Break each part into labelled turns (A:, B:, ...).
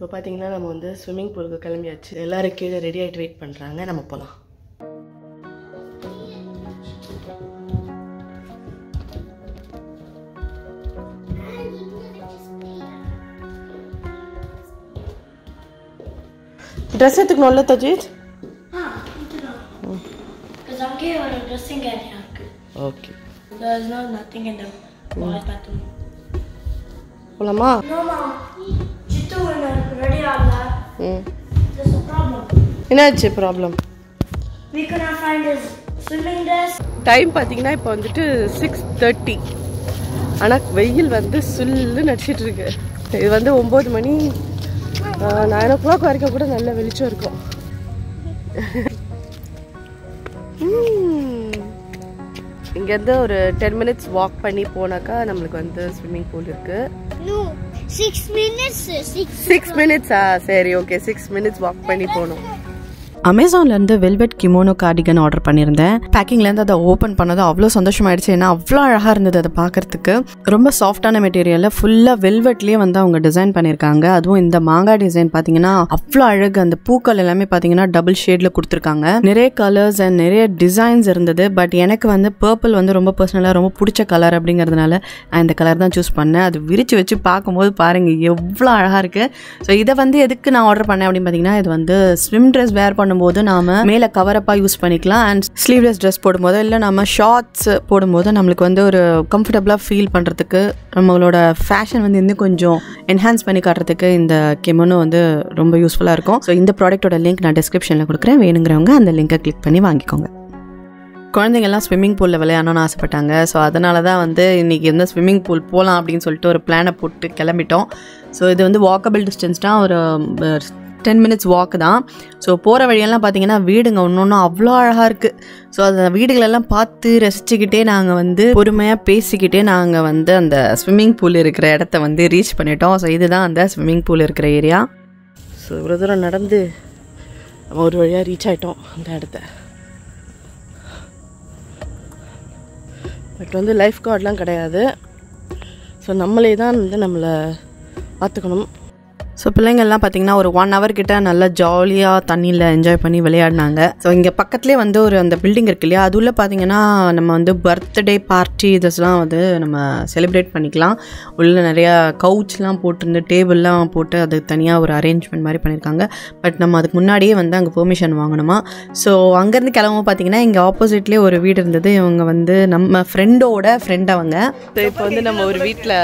A: இப்போ பார்த்தீங்கன்னா நம்ம வந்து ஸ்விம்மிங் பூலுக்கு கிளம்பியாச்சு. எல்லாரும் கீழே ரெடி ஆகிட்டு வெயிட் பண்ணுறாங்க. நம்ம போகலாம். ட்ரெஸ் எடுத்துக்கணும்ல தஜித்? ஓகே. போலாமா? என்னாச்சு ப்ராப்ளம்? டைம் பார்த்தீங்கன்னா இப்போ வந்துட்டு 6:30. ஆனால் வெயில் வந்து சுல்லுன்னு அடிச்சிட்டு இருக்கு. இது வந்து 9 மணி 9 o'clock வரைக்கும் கூட நல்ல வெளிச்சம் இருக்கும். இங்கேருந்து ஒரு 10 minutes வாக் பண்ணி போனாக்கா நம்மளுக்கு வந்து ஸ்விம்மிங் பூல் இருக்கு. 6 minutes. சரி, ஓகே. 6 minutes வாக் பண்ணி போகணும்.
B: அமேசான்லேருந்து வெல்வெட் கிமோனோ கார்டிகன் ஆர்டர் பண்ணியிருந்தேன். பேக்கிங்லேருந்து அதை ஓப்பன் பண்ணதும் அவ்வளோ சந்தோஷமாயிடுச்சு. ஏன்னா அவ்வளோ அழகாக இருந்தது அதை பார்க்குறதுக்கு. ரொம்ப சாஃப்டான மெட்டீரியலில் ஃபுல்லாக வெல்வெட்லேயே வந்து அவங்க டிசைன் பண்ணியிருக்காங்க. அதுவும் இந்த மாங்காய் டிசைன் பார்த்தீங்கன்னா அவ்வளோ அழகு. அந்த பூக்கள் எல்லாமே பார்த்தீங்கன்னா டபுள் ஷேடில் கொடுத்துருக்காங்க. நிறைய கலர்ஸ் அண்ட் நிறைய டிசைன்ஸ் இருந்தது. பட் எனக்கு வந்து பர்பிள் வந்து ரொம்ப பர்சனலாக ரொம்ப பிடிச்ச கலர் அப்படிங்கிறதுனால நான் இந்த கலர் தான் சூஸ் பண்ணேன். அது விரிச்சு வச்சு பார்க்கும்போது பாருங்கள் எவ்வளோ அழகாக இருக்குது. ஸோ இதை வந்து எதுக்கு நான் ஆர்டர் பண்ணேன் அப்படின்னு பார்த்தீங்கன்னா, இது வந்து ஸ்விம் ட்ரெஸ் வேர் பண்ணும்போது நாம மேல கவரப்பா யூஸ் பண்ணிக்கலாம். அண்ட் ஸ்லீவ்லெஸ் ட்ரெஸ் போடும்போது இல்லை நம்ம ஷார்ட்ஸ் போடும்போது நம்மளுக்கு வந்து ஒரு கம்ஃபர்டபுளாக ஃபீல் பண்ணுறதுக்கு, நம்மளோட ஃபேஷன் வந்து இன்னும் கொஞ்சம் என்ஹான்ஸ் பண்ணி காட்டுறதுக்கு இந்த கிமோனோ வந்து ரொம்ப யூஸ்ஃபுல்லாக இருக்கும். ஸோ இந்த ப்ராடக்ட்டோட லிங்க் நான் டிஸ்கிரிப்ஷனில் கொடுக்குறேன். வேணுங்கிறவங்க அந்த லிங்கை கிளிக் பண்ணி வாங்கிக்கோங்க. குழந்தைங்கள்லாம் ஸ்விம்மிங் பூலில் விளையாடணும்னு ஆசைப்பட்டாங்க. ஸோ அதனால தான் வந்து இன்றைக்கி எந்த ஸ்விம்மிங் பூல் போகலாம் அப்படின்னு சொல்லிட்டு ஒரு பிளானை போட்டு கிளம்பிட்டோம். ஸோ இது வந்து வாக்கபிள் டிஸ்டன்ஸ் தான், ஒரு 10 minutes வாக் தான். ஸோ போகிற வழியெல்லாம் பார்த்தீங்கன்னா வீடுங்க ஒன்று அவ்வளோ அழகாக இருக்குது. ஸோ அந்த வீடுகளெல்லாம் பார்த்து ரசிச்சுக்கிட்டே நாங்கள் வந்து பொறுமையாக பேசிக்கிட்டே நாங்கள் வந்து அந்த ஸ்விம்மிங் பூல் இருக்கிற இடத்த வந்து ரீச் பண்ணிட்டோம். ஸோ இதுதான் அந்த ஸ்விம்மிங் பூல் இருக்கிற ஏரியா.
A: ஸோ இவ்வளோ தூரம் நடந்து நம்ம ஒரு வழியாக ரீச் ஆகிட்டோம் அந்த இடத்த. பட் வந்து லைஃப் கார்டெலாம் கிடையாது. ஸோ நம்மளே தான் வந்து நம்மளை பார்த்துக்கணும்.
B: ஸோ பிள்ளைங்கள்லாம் பார்த்தீங்கன்னா ஒரு 1 hour கிட்ட நல்லா ஜாலியாக தண்ணியில் என்ஜாய் பண்ணி விளையாடினாங்க. ஸோ இங்கே பக்கத்துலேயே வந்து ஒரு அந்த பில்டிங் இருக்கு இல்லையா, அதுள்ள பார்த்தீங்கன்னா நம்ம வந்து பர்த்டே பார்ட்டி இதெல்லாம் வந்து நம்ம செலிப்ரேட் பண்ணிக்கலாம். உள்ள நிறையா கவுச்லாம் போட்டிருந்து டேபிள்லாம் போட்டு அது தனியாக ஒரு அரேஞ்ச்மெண்ட் மாதிரி பண்ணியிருக்காங்க. பட் நம்ம அதுக்கு முன்னாடியே வந்து அங்கே பெர்மிஷன் வாங்கணுமா. ஸோ அங்கேருந்து கிளம்பும் பார்த்தீங்கன்னா இங்கே ஆப்போசிட்லேயே ஒரு வீடு இருந்தது. இவங்க வந்து நம்ம ஃப்ரெண்டோட ஃப்ரெண்ட் அவங்க.
A: ஸோ இப்போ வந்து நம்ம ஒரு வீட்டில்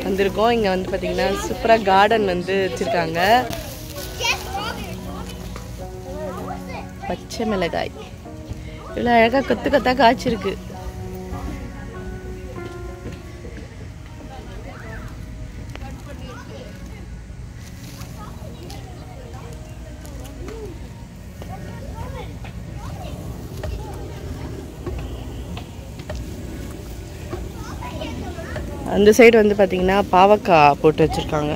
A: வந்திருக்கோம். இங்கே வந்து பார்த்தீங்கன்னா சூப்பராக கார்டன் வந்து வச்சிருக்காங்க. பச்சை மிளகாய் இவ்வளோ அழகாக கொத்து கொத்தா காய்ச்சிருக்கு. அந்த சைடு வந்து பார்த்தீங்கன்னா பாவக்காய் போட்டு வச்சுருக்காங்க.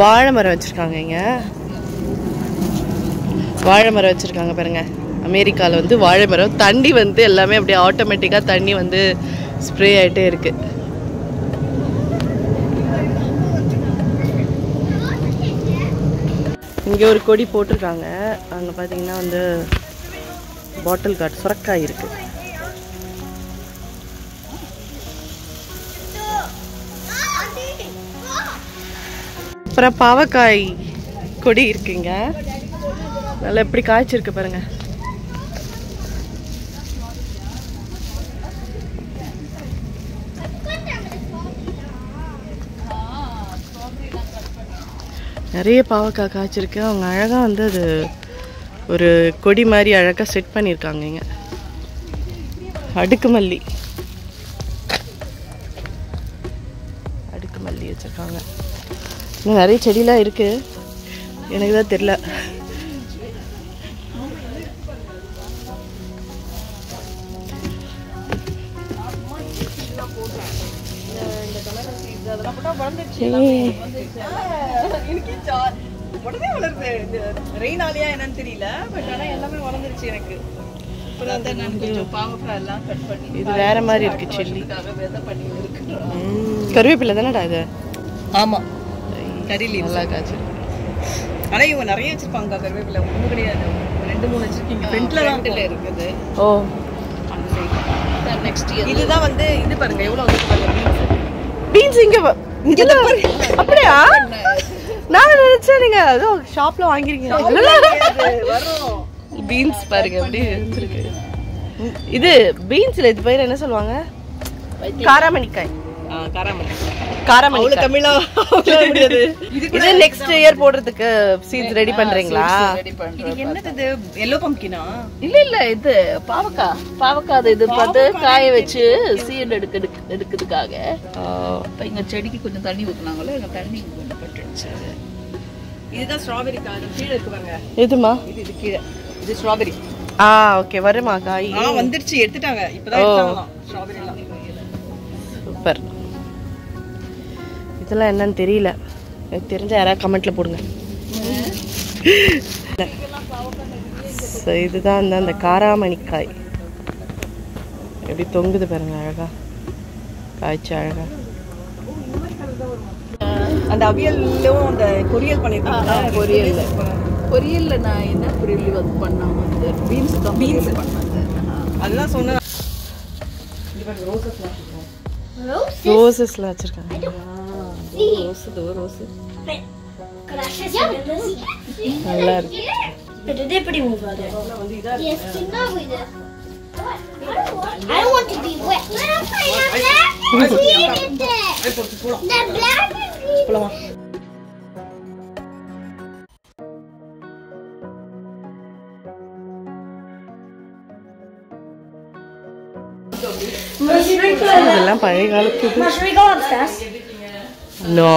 A: வாழை மரம் வச்சுருக்காங்க. இங்கே வாழை மரம் வச்சுருக்காங்க பாருங்கள். அமெரிக்காவில் வந்து வாழை மரம், தண்ணி வந்து எல்லாமே அப்படியே ஆட்டோமேட்டிக்காக தண்ணி வந்து ஸ்ப்ரே ஆகிட்டே இருக்குது. இங்கே ஒரு கொடி போட்டிருக்காங்க. அங்கே பார்த்தீங்கன்னா வந்து பாட்டில் கார்டு சுரக்காய் இருக்குது. அப்புறம் பாவக்காய் கொடி இருக்குங்க. நல்லா எப்படி காய்ச்சிருக்கு பாருங்க. நிறைய பாவக்காய் காய்ச்சிருக்கு. அவங்க அழகாக வந்து அது ஒரு கொடி மாதிரி அழகாக செட் பண்ணியிருக்காங்க. இங்கே அடுக்கு மல்லி வச்சுருக்காங்க. இன்னும் நிறைய செடியெலாம் இருக்குது, எனக்கு தான் தெரியல. சூப்பரா இருக்கு.
C: நான் கொஞ்சம் பாவக்காய் எல்லாம் கட் பண்ணி
A: இது வேற மாதிரி இருக்கு சில்லி.
C: விதை பண்ணி இருக்கு.
A: கருவேப்பிலை தானடா இது?
C: ஆமா, கறி லீவ்
A: நல்லா காய்ச்சி.
C: ஆனா இவங்க நிறைய வச்சிருப்பாங்க கருவேப்பிலை. ஒண்ணு கிடையாது, 2-3 வச்சிருக்கீங்க. ஃப்ரண்ட்ல தான் இருக்குது.
A: ஓ,
C: அந்த சைடு நெக்ஸ்ட் இயர். இதுதான் வந்து இது பாருங்க எவ்வளவு வந்து பாருங்க.
A: பீன்ஸ் இங்க அப்படியா? நான் நினைச்சேன் நீங்க ஏதோ ஷாப்ல வாங்கிருக்கீங்க.
C: வரும்
A: பீன்ஸ் பாருங்க எப்படி இருந்திருக்கு. இது பீன்ஸ்ல இது பேர் என்ன சொல்லுவாங்க? காராமணிக்காய். காராமணி தமிழா முடியாது. இது நெக்ஸ்ட் இயர் போடுறதுக்கு சீட்ஸ் ரெடி பண்றீங்களா?
C: இது என்னது? எல்லோ பம்ப்கினா?
D: இல்ல இது பாவக்காய் இது பார்த்து காய வச்சு சீட் எடுக்கிறதுக்காக.
C: இப்போ எங்க செடிக்கு கொஞ்சம் தண்ணி ஊத்துனாங்களோ, எங்க தண்ணி கொஞ்சம் பட்டுச்சு. இதுதான் ஸ்ட்ராபெரி காய். கீழே இருக்கு பாருங்க.
A: எதுமா?
C: இது கீழே. இது ஸ்ட்ராபெரி.
A: ஓகே. வருமா காய்?
C: வந்துருச்சு, எடுத்துட்டாங்க. இப்பதான் எடுத்தாங்களாம் ஸ்ட்ராபெரி எல்லாம்.
A: சூப்பர். இதெல்லாம் என்னன்னு தெரியல. எனக்கு தெரிஞ்ச யாராவது கமெண்ட்ல போடுங்க. இதுதான் அந்த காராமணிக்காய். எப்படி தொங்குது பாருங்க, அழகா காய்ச்சி அழகா.
C: அந்த அவியல்லும் அந்த பொரியல் பண்ணிருக்காங்க.
D: பொரியல்ல நான் என்ன பொரியல் வந்து பண்ணாம வந்து பீன்ஸ் பண்ணாங்க.
C: அதுதான் சொன்னேன்.
A: ரோசஸ்லாம் வச்சிருக்காங்க. நல்லா இருக்கு. இதெல்லாம் பழைய காலத்து. No,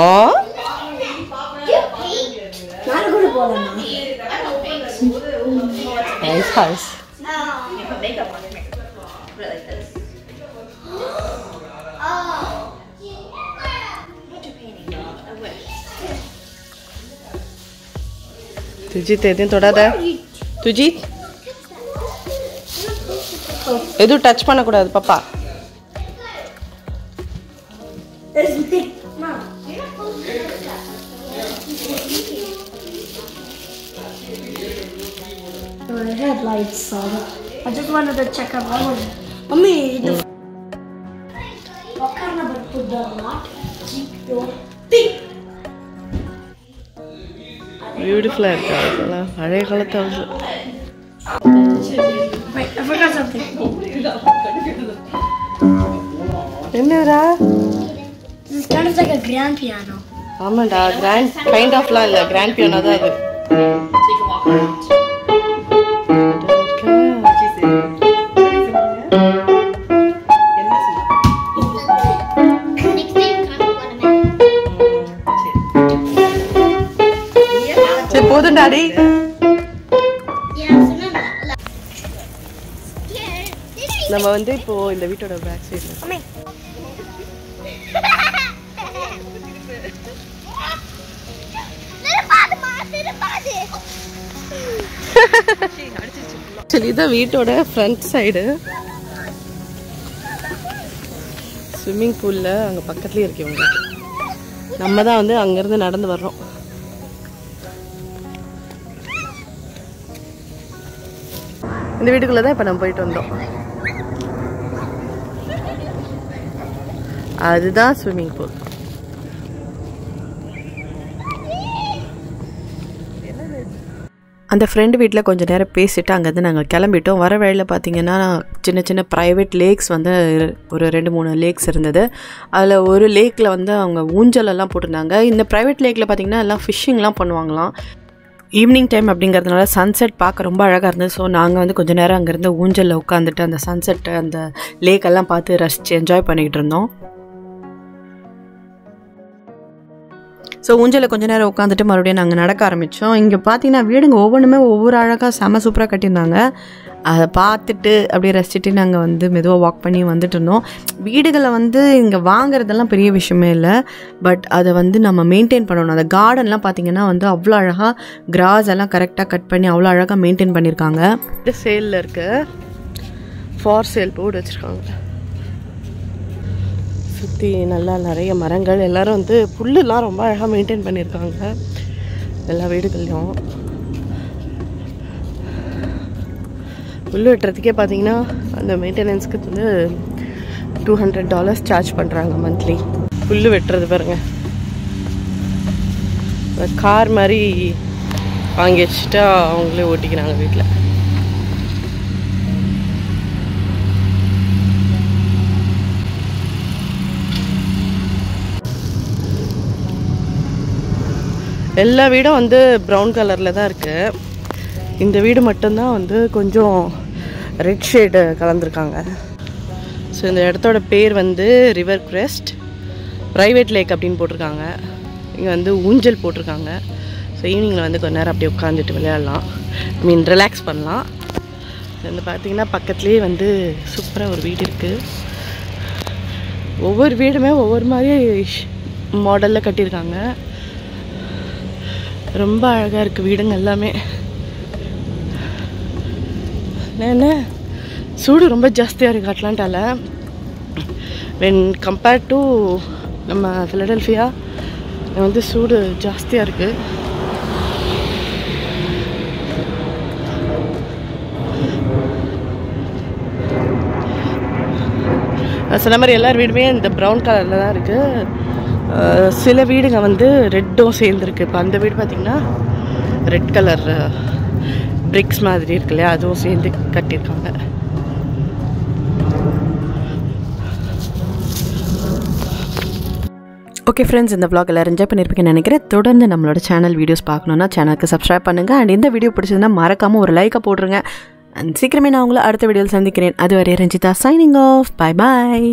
A: nice house. துஜித் எதையும் தொடாத. துஜித் எதுவும் டச் பண்ணக்கூடாது பாப்பா.
E: Headlights. I just wanted to check out all of them. Mommy, what kind of put the lot?
A: பியூட்டிஃபுல்லா இருக்கு. அதெல்லாம் பழைய காலத்து house.
E: Wait, I forgot something.
A: என்னடா?
E: This is kind of like a grand piano.
A: ஆமாண்டா, grand kind ஆஃப்லாம் இல்ல, grand piano தான் அது. சரி போதும் டாடி. நம்ம வந்து இப்போ இந்த வீட்டோட பேக் சைடுல சரி இதான் வீட்டோட ஃப்ரண்ட் சைடு. ஸ்விம்மிங் பூல்ல அங்க பக்கத்துலயே இருக்கவங்க. நம்ம தான் வந்து அங்கிருந்து நடந்து வர்றோம். இந்த வீட்டுக்குள்ள தான் இப்ப நம்ம போயிட்டு வந்தோம். அதுதான் ஸ்விம்மிங் பூல்.
B: அந்த ஃப்ரெண்டு வீட்டில் கொஞ்சம் நேரம் பேசிவிட்டு அங்கேருந்து நாங்கள் கிளம்பிட்டோம். வர வழியில் பார்த்திங்கன்னா சின்ன சின்ன ப்ரைவேட் லேக்ஸ் வந்து ஒரு 2-3 லேக்ஸ் இருந்தது. அதில் ஒரு லேக்கில் வந்து அவங்க ஊஞ்சலெல்லாம் போட்டிருந்தாங்க. இந்த ப்ரைவேட் லேக்கில் பார்த்திங்கன்னா எல்லாம் ஃபிஷ்ஷிங்லாம் பண்ணுவாங்களாம். ஈவினிங் டைம் அப்படிங்கிறதுனால சன்செட் பார்க்க ரொம்ப அழகாக இருந்தது. ஸோ நாங்கள் வந்து கொஞ்சம் நேரம் அங்கேருந்து ஊஞ்சலில் உட்காந்துட்டு அந்த சன்செட்டை அந்த லேக்கெல்லாம் பார்த்து ரசித்து என்ஜாய் பண்ணிக்கிட்டு இருந்தோம். ஸோ ஊஞ்சலில் கொஞ்சம் நேரம் உட்காந்துட்டு மறுபடியும் நாங்கள் நடக்க ஆரம்பித்தோம். இங்கே பார்த்தீங்கன்னா வீடுங்க ஒவ்வொன்றுமே ஒவ்வொரு அழகாக செம சூப்பராக கட்டியிருந்தாங்க. அதை பார்த்துட்டு அப்படியே ரசிச்சுட்டு நாங்கள் வந்து மெதுவாக வாக் பண்ணி வந்துட்டு இருந்தோம். வீடுகளை வந்து இங்கே வாங்குறதெல்லாம் பெரிய விஷயமே இல்லை, பட் அதை வந்து நம்ம மெயின்டைன் பண்ணணும். அந்த கார்டன்லாம் பார்த்திங்கன்னா வந்து அவ்வளோ அழகாக கிராஸ் எல்லாம் கரெக்டாக கட் பண்ணி அவ்வளோ அழகாக மெயின்டைன் பண்ணியிருக்காங்க.
A: இது சேலில் இருக்குது. ஃபார் சேல் போர்டு வச்சுருக்காங்க. சுற்றி நல்லா நிறைய மரங்கள், எல்லோரும் வந்து புல்லுலாம் ரொம்ப அழகாக மெயின்டைன் பண்ணியிருக்காங்க எல்லா வீடுகள்லையும். புல் வெட்டுறதுக்கே பார்த்தீங்கன்னா அந்த மெயின்டெனன்ஸ்க்கு வந்து $200 சார்ஜ் பண்ணுறாங்க மந்த்லி. புல் வெட்டுறது பாருங்க, கார் மாதிரி வாங்கி வச்சுட்டா அவங்களே ஓட்டிக்கிறாங்க வீட்டில். எல்லா வீடும் வந்து ப்ரௌன் கலரில் தான் இருக்குது. இந்த வீடு மட்டும்தான் வந்து கொஞ்சம் ரெட் ஷேடு கலந்துருக்காங்க. ஸோ இந்த இடத்தோட பேர் வந்து ரிவர் கிரெஸ்ட் ப்ரைவேட் லேக் அப்படின்னு போட்டிருக்காங்க. இங்கே வந்து ஊஞ்சல் போட்டிருக்காங்க. ஸோ ஈவினிங்கில் வந்து கொஞ்ச நேரம் அப்படியே உட்காந்துட்டு விளையாடலாம், ரிலாக்ஸ் பண்ணலாம். வந்து பார்த்திங்கன்னா பக்கத்துலேயே வந்து சூப்பராக ஒரு வீடு இருக்குது. ஒவ்வொரு வீடுமே ஒவ்வொரு மாதிரி மாடலில் கட்டியிருக்காங்க. ரொம்ப அழகாக இருக்குது வீடுங்க எல்லாமே. என்ன சூடு ரொம்ப ஜாஸ்தியாக இருக்குது அட்லாண்டாவில். வென் கம்பேர்ட் டு நம்ம ஃபிலடெல்ஃபியா வந்து சூடு ஜாஸ்தியாக இருக்குது. சொன்ன மாதிரி எல்லார் வீடுமே இந்த ப்ரௌன் கலரில் தான் இருக்குது. சில வீடுங்க வந்து ரெட்டும் சேர்ந்துருக்கு. இப்போ அந்த வீடு பார்த்திங்கன்னா ரெட் கலர் பிரிக்ஸ் மாதிரி இருக்கு இல்லையா, அதுவும் சேர்ந்து கட்டியிருக்காங்க.
B: ஓகே ஃப்ரெண்ட்ஸ், இந்த vlog எல்லோரும் என்ஜாய் பண்ணியிருப்பீங்கன்னு நினைக்கிறேன். தொடர்ந்து நம்மளோட சேனல் வீடியோஸ் பார்க்கணுன்னா சேனலுக்கு சப்ஸ்கிரைப் பண்ணுங்கள். அண்ட் இந்த வீடியோ பிடிச்சதுன்னா மறக்காமல் ஒரு லைக்கை போட்டுருங்க. அண்ட் சீக்கிரமே நான் உங்களை அடுத்த வீடியோவில் சந்திக்கிறேன். அதுவரை Ranjitha signing off. Bye bye.